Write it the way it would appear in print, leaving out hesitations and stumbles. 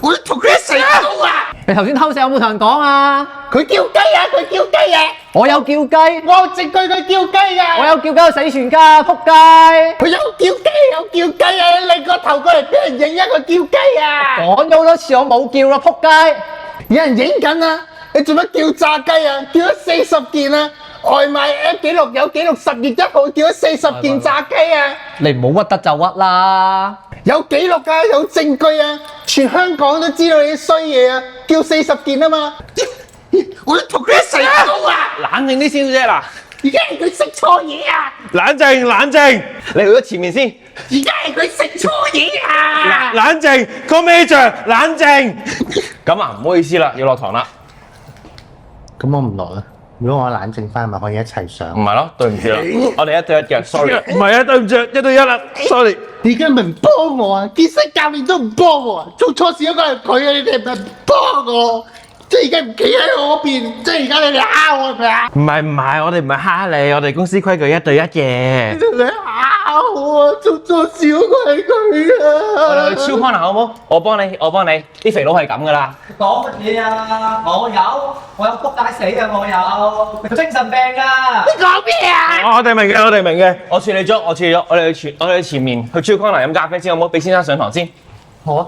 我同佢一齊做啊！你頭先偷食有冇同人講啊？佢叫雞啊！佢叫雞啊！我有叫雞，我有證據佢叫雞啊！我有叫雞死全家，仆街！佢有叫雞有叫雞啊！你個頭過嚟俾人影一個叫雞啊！講咗好多次我冇叫啦，仆街！有人影緊啊！你做乜叫炸雞啊？叫咗40件啊！外賣 app 記錄有記錄10月1號叫咗40件炸雞啊！你唔好屈得就屈啦！有記錄㗎，有證據啊！全香港都知道你啲衰嘢啊！叫40件啊嘛！我要同佢一齊做啊！冷靜啲先啫嗱，而家係佢食錯嘢啊！冷靜冷靜，你去咗前面先。而家係佢食錯嘢啊！冷靜 call major 冷靜。咁啊，唔好意思啦，要落堂啦。咁我唔落啦。如果我冷靜翻，咪可以一齊上。唔係咯，對唔住啦，我哋1對1嘅，sorry。唔係啊，對唔住，1對1啦，sorry。你而家咪唔幫我啊！健身教練都唔幫我啊！做錯事嗰個係佢啊！你哋係咪唔幫我？即係而家唔企喺我嗰邊，即係而家你哋蝦我係咪啊？唔係，我哋唔係蝦你，我哋公司規矩1對1嘅。你哋蝦我啊！做錯事嗰個係佢啊！我哋去超 corner 好唔好？我幫你，啲肥佬係咁噶啦。講乜嘢啊？我有仆街死啊！我有精神病啊！你講咩啊？我哋明嘅，我處理咗，我哋去前面去超 corner 飲咖啡先好唔好？俾先生上堂先。好啊。